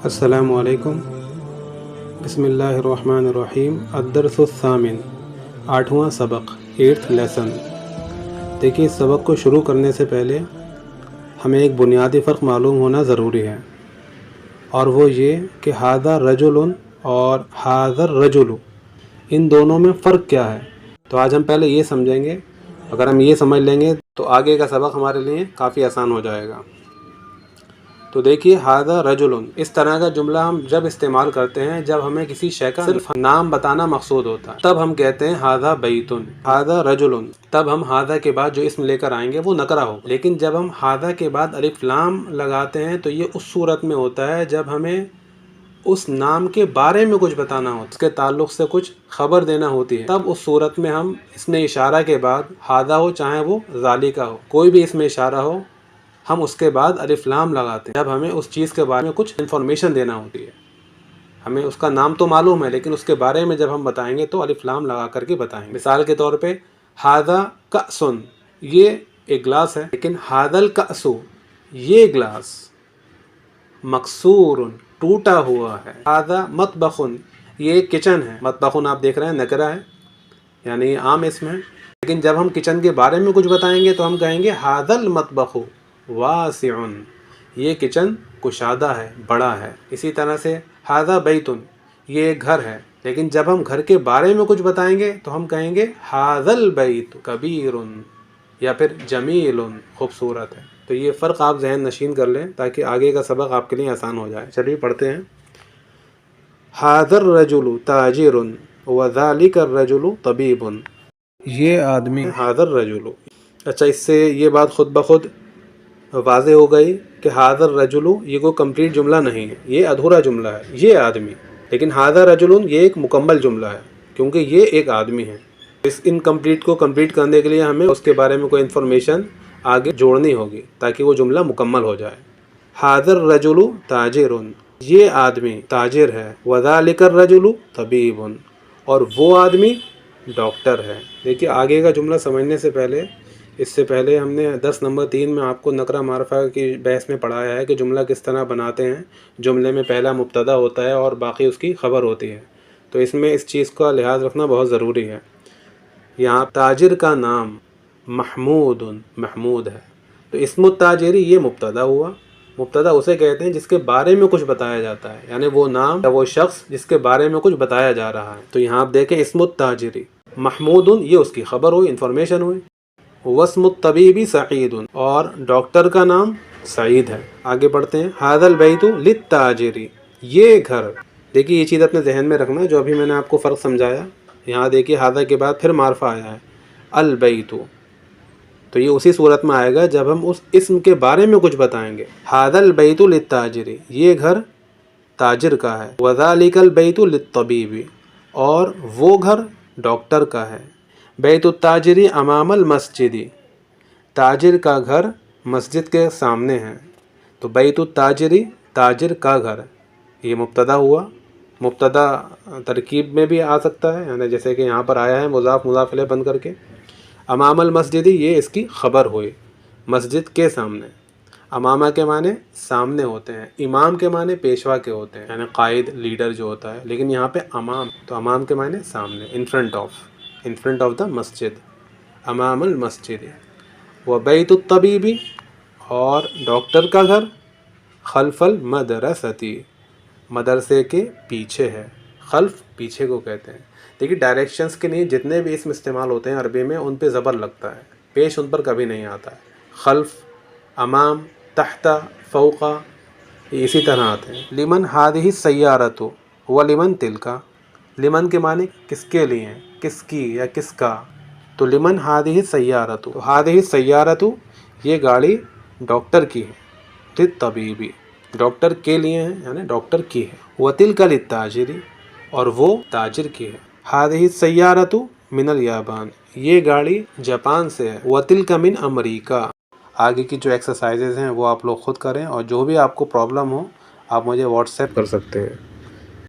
السلام علیکم۔ بسم اللہ الرحمن الرحیم۔ الدرس الثامن، 8واں سبق، 8th لیسن۔ دیکھیے، اس سبق کو شروع کرنے سے پہلے ہمیں ایک بنیادی فرق معلوم ہونا ضروری ہے، اور وہ یہ کہ ھذا رجل اور ھذا الرجل، ان دونوں میں فرق کیا ہے۔ تو آج ہم پہلے یہ سمجھیں گے۔ اگر ہم یہ سمجھ لیں گے تو آگے کا سبق ہمارے لیے کافی آسان ہو جائے گا۔ تو دیکھیے، ھذا رجل، اس طرح کا جملہ ہم جب استعمال کرتے ہیں جب ہمیں کسی شے کا صرف نام بتانا مقصود ہوتا ہے، تب ہم کہتے ہیں ھذا بیت، ھذا رجل۔ تب ہم ھذا کے بعد جو اسم لے کر آئیں گے وہ نکرہ ہوگا۔ لیکن جب ہم ھذا کے بعد الف لام لگاتے ہیں تو یہ اس صورت میں ہوتا ہے جب ہمیں اس نام کے بارے میں کچھ بتانا ہوتا ہے، اس کے تعلق سے کچھ خبر دینا ہوتی ہے۔ تب اس صورت میں ہم اسم اشارہ کے بعد ھذا ہو چاہے وہ ذالک ہو، کوئی بھی اسم اشارہ ہو، ہم اس کے بعد الف لام لگاتے ہیں جب ہمیں اس چیز کے بارے میں کچھ انفارمیشن دینا ہوتی ہے۔ ہمیں اس کا نام تو معلوم ہے لیکن اس کے بارے میں جب ہم بتائیں گے تو الف لام لگا کر کے بتائیں گے۔ مثال کے طور پہ ھذا کأس، یہ ایک گلاس ہے، لیکن ھذا الکأس، یہ گلاس مکسور، ٹوٹا ہوا ہے۔ ھذا مطبخ، یہ ایک کچن ہے۔ مطبخ آپ دیکھ رہے ہیں نکرہ ہے، یعنی یہ عام اسم ہے، لیکن جب ہم کچن کے بارے میں کچھ بتائیں گے تو ہم کہیں گے ھذا المطبخ واسع، یہ کچن کشادہ ہے، بڑا ہے۔ اسی طرح سے ھذا بیت، یہ ایک گھر ہے، لیکن جب ہم گھر کے بارے میں کچھ بتائیں گے تو ہم کہیں گے ھذا البیت کبیر، یا پھر جمیل، خوبصورت ہے۔ تو یہ فرق آپ ذہن نشین کر لیں تاکہ آگے کا سبق آپ کے لیے آسان ہو جائے۔ چلیے پڑھتے ہیں۔ ھذا الرجل تاجر وذلک الرجل طبیب، یہ آدمی، ھذا الرجل۔ اچھا، اس سے یہ بات خود بخود واضح ہو گئی کہ ھذا الرجل یہ کوئی کمپلیٹ جملہ نہیں ہے، یہ ادھورا جملہ ہے، یہ آدمی۔ لیکن ھذا رجل یہ ایک مکمل جملہ ہے کیونکہ یہ ایک آدمی ہے۔ اس انکمپلیٹ کو کمپلیٹ کرنے کے لیے ہمیں اس کے بارے میں کوئی انفارمیشن آگے جوڑنی ہوگی تاکہ وہ جملہ مکمل ہو جائے۔ ھذا الرجل تاجر، یہ آدمی تاجر ہے، وذلک الرجل طبیب، اور وہ آدمی ڈاکٹر ہے۔ دیکھیے، آگے کا جملہ سمجھنے سے پہلے، اس سے پہلے ہم نے درس نمبر 3 میں آپ کو نکرہ معرفہ کی بحث میں پڑھایا ہے کہ جملہ کس طرح بناتے ہیں۔ جملے میں پہلا مبتدا ہوتا ہے اور باقی اس کی خبر ہوتی ہے، تو اس میں اس چیز کا لحاظ رکھنا بہت ضروری ہے۔ یہاں تاجر کا نام محمود، محمود ہے، تو اسم التاجری یہ مبتدا ہوا۔ مبتدا اسے کہتے ہیں جس کے بارے میں کچھ بتایا جاتا ہے، یعنی وہ نام یا وہ شخص جس کے بارے میں کچھ بتایا جا رہا ہے۔ تو یہاں آپ دیکھیں اسم التاجری محمود، یہ اس کی خبر ہوئی، انفارمیشن ہوئی۔ واسم الطبیب سعید، اور ڈاکٹر کا نام سعید ہے۔ آگے بڑھتے ہیں۔ ھذا البیت للتاجر، یہ گھر۔ دیکھیے، یہ چیز اپنے ذہن میں رکھنا جو ابھی میں نے آپ کو فرق سمجھایا۔ یہاں دیکھیے ھذا کے بعد پھر معرفہ آیا ہے، البیت، تو یہ اسی صورت میں آئے گا جب ہم اس اسم کے بارے میں کچھ بتائیں گے۔ ھذا البیت للتاجر، یہ گھر تاجر کا ہے۔ وذلک البیت للطبیب، اور وہ گھر ڈاکٹر کا ہے۔ بیت التاجر امام المسجد، تاجر کا گھر مسجد کے سامنے ہے۔ تو بیت التاجری، تاجر کا گھر، یہ مبتدا ہوا۔ مبتدا ترکیب میں بھی آ سکتا ہے، یعنی جیسے کہ یہاں پر آیا ہے مضاف مضاف الیہ بن کر کے۔ امام المسجد، یہ اس کی خبر ہوئی، مسجد کے سامنے۔ امامہ کے معنی سامنے ہوتے ہیں، امام کے معنی پیشوا کے ہوتے ہیں، یعنی قائد، لیڈر جو ہوتا ہے، لیکن یہاں پہ امام، تو امام کے معنی سامنے، ان فرنٹ آف دا مسجد، امام المسجد۔ وبیت الطبیب، اور ڈاکٹر کا گھر، خلف المدرستی، مدرسے کے پیچھے ہے۔ خلف پیچھے کو کہتے ہیں۔ دیکھیے، ڈائریکشنز کے لیے جتنے بھی اسم استعمال ہوتے ہیں عربی میں ان پہ زبر لگتا ہے، پیش ان پر کبھی نہیں آتا ہے۔ خلف، امام، تحت، فوق، اسی طرح آتے ہیں۔ لمن ھذہ السیارۃ ولمن تلک، لمن کے معنی کس کے لیے، کس کی یا کس کا، تو لمن ھذہ السیارۃ، تو ھذہ السیارۃ یہ گاڑی ڈاکٹر کی ہے، للطبیب ڈاکٹر کے لیے ہے، یعنی ڈاکٹر کی ہے۔ وتلک للتاجر، اور وہ تاجر کی ہے۔ ھذہ السیارۃ من الیابان، یہ گاڑی جاپان سے ہے۔ وتلک من امریکہ۔ آگے کی جو ایکسرسائزز ہیں وہ آپ لوگ خود کریں، اور جو بھی آپ کو پرابلم ہو آپ مجھے واٹس ایپ کر سکتے ہیں۔